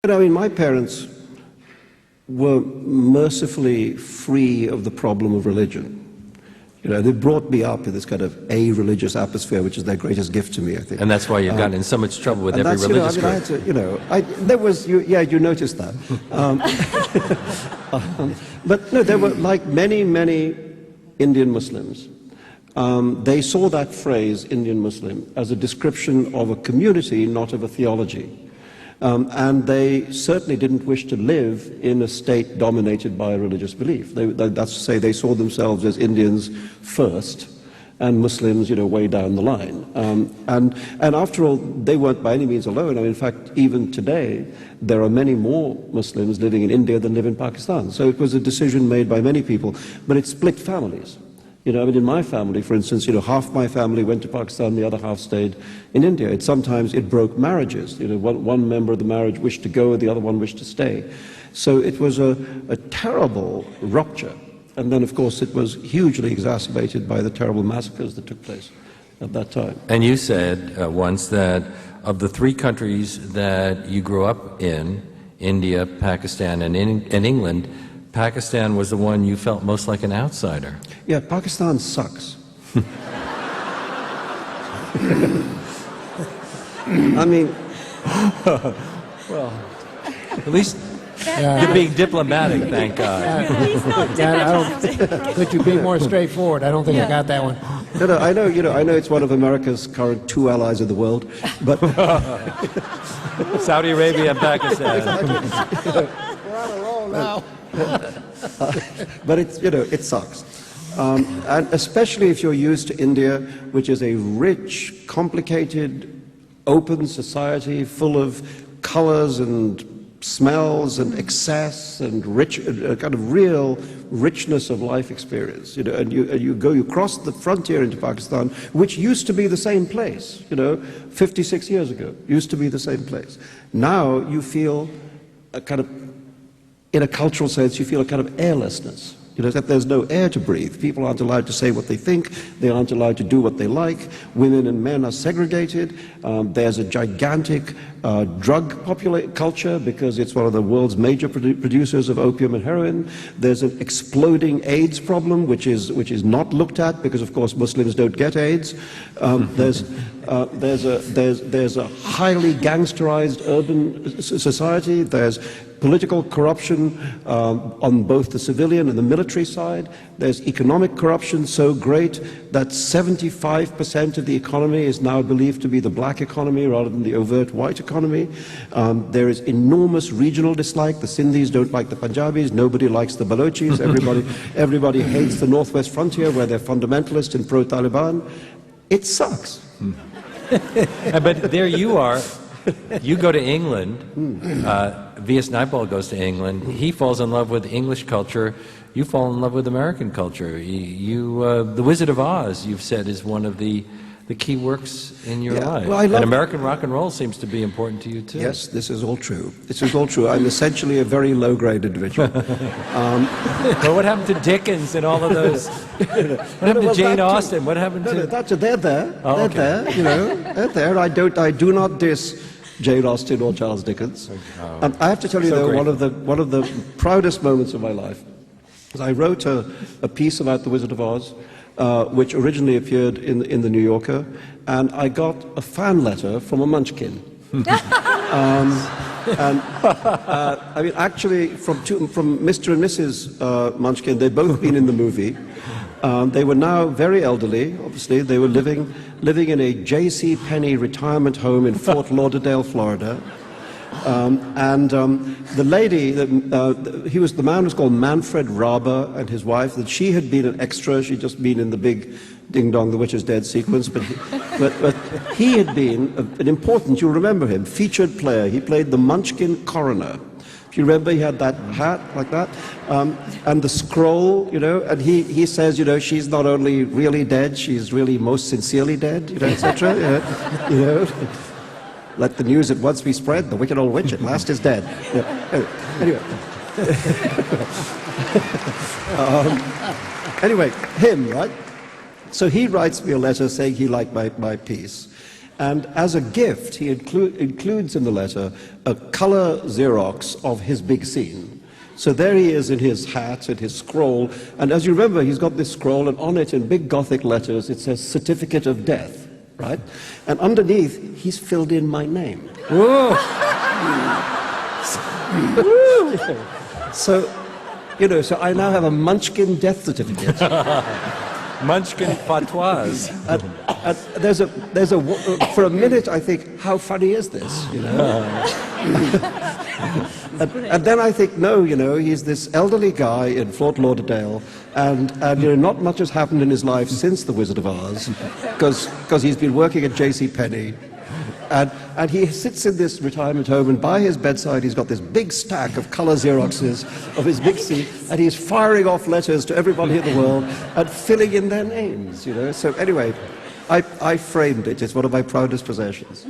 I mean, my parents were mercifully free of the problem of religion. You know, they brought me up in this kind of a-religious atmosphere, which is their greatest gift to me, I think. And that's why you've gotten in so much trouble with every religious group. I had to, you noticed that. But no, there were, like many, many Indian Muslims, they saw that phrase, Indian Muslim, as a description of a community, not of a theology. And they certainly didn't wish to live in a state dominated by a religious belief. That's to say, they saw themselves as Indians first, and Muslims, you know, way down the line. And after all, they weren't by any means alone. I mean, in fact, even today, there are many more Muslims living in India than live in Pakistan. So it was a decision made by many people, but it split families. You know, I mean, in my family, for instance, you know, half my family went to Pakistan, the other half stayed in India. Sometimes it broke marriages. You know, one member of the marriage wished to go, the other one wished to stay. So it was a terrible rupture. And then, of course, it was hugely exacerbated by the terrible massacres that took place at that time. And you said once that of the three countries that you grew up in, India, Pakistan, and England, Pakistan was the one you felt most like an outsider. Yeah, Pakistan sucks. I mean, well, at least you're being diplomatic, thank God. Could you be more straightforward? I don't think I got that one. No, I know, you know, I know it's one of America's current two allies of the world, but Saudi Arabia and Pakistan. We're on a roll now. but it's, you know, it sucks. And especially if you're used to India, which is a rich, complicated, open society full of colors and smells and excess and rich, kind of real richness of life experience. You know, and you cross the frontier into Pakistan, which used to be the same place. You know, 56 years ago, used to be the same place. Now you feel a kind of, in a cultural sense, you feel a kind of airlessness. You know, that there's no air to breathe. People aren't allowed to say what they think. They aren't allowed to do what they like. Women and men are segregated. There's a gigantic drug culture because it's one of the world's major producers of opium and heroin. There's an exploding AIDS problem, which is not looked at because, of course, Muslims don't get AIDS. There's a highly gangsterized urban society. There's political corruption on both the civilian and the military side. There's economic corruption so great that 75% of the economy is now believed to be the black economy rather than the overt white economy. There is enormous regional dislike. The Sindhis don't like the Punjabis. Nobody likes the Balochis. Everybody hates the Northwest frontier where they're fundamentalist and pro-Taliban. It sucks. But there you are. You go to England. V.S. Naipaul goes to England. He falls in love with English culture. You fall in love with American culture. The Wizard of Oz, you've said, is one of the key works in your life. Well, and American rock and roll seems to be important to you, too. Yes, this is all true. This is all true. I'm essentially a very low-grade individual. Well, what happened to Dickens and all of those? What happened to Jane Austen? What happened to... They're there. Oh, they're okay. there, you know. They're there. I do not diss Jane Austen or Charles Dickens. I have to tell you, though, one of the proudest moments of my life was I wrote a piece about The Wizard of Oz, which originally appeared in the New Yorker, and I got a fan letter from a Munchkin. I mean, actually, from Mr. and Mrs. Munchkin, they'd both been in the movie. They were now very elderly, obviously. They were living in a J.C. Penney retirement home in Fort Lauderdale, Florida. The lady, the man was called Manfred Raber, and his wife, that she had been an extra. She'd just been in the big Ding Dong, the Witch is Dead sequence, but he had been an important, you'll remember him, featured player. He played the Munchkin coroner. If you remember, he had that hat like that, and the scroll, you know, and he says, you know, she's not only really dead, she's really most sincerely dead, you know, etc. You know. Let the news at once be spread, the wicked old witch at last is dead. Yeah. Anyway, him, right? So he writes me a letter saying he liked my piece. And as a gift, he includes in the letter a color Xerox of his big scene. So there he is in his hat and his scroll, and as you remember, he's got this scroll, and on it in big Gothic letters it says Certificate of Death, right? And underneath, he's filled in my name. So, so I now have a Munchkin death certificate. Munchkin patois. And for a minute I think, how funny is this, and then I think, no, he's this elderly guy in Fort Lauderdale, and not much has happened in his life since The Wizard of Oz, because he's been working at J.C. Penney, and he sits in this retirement home, and by his bedside he's got this big stack of color Xeroxes of his big scene, and he's firing off letters to everybody in the world and filling in their names, So anyway, I framed it. It's one of my proudest possessions.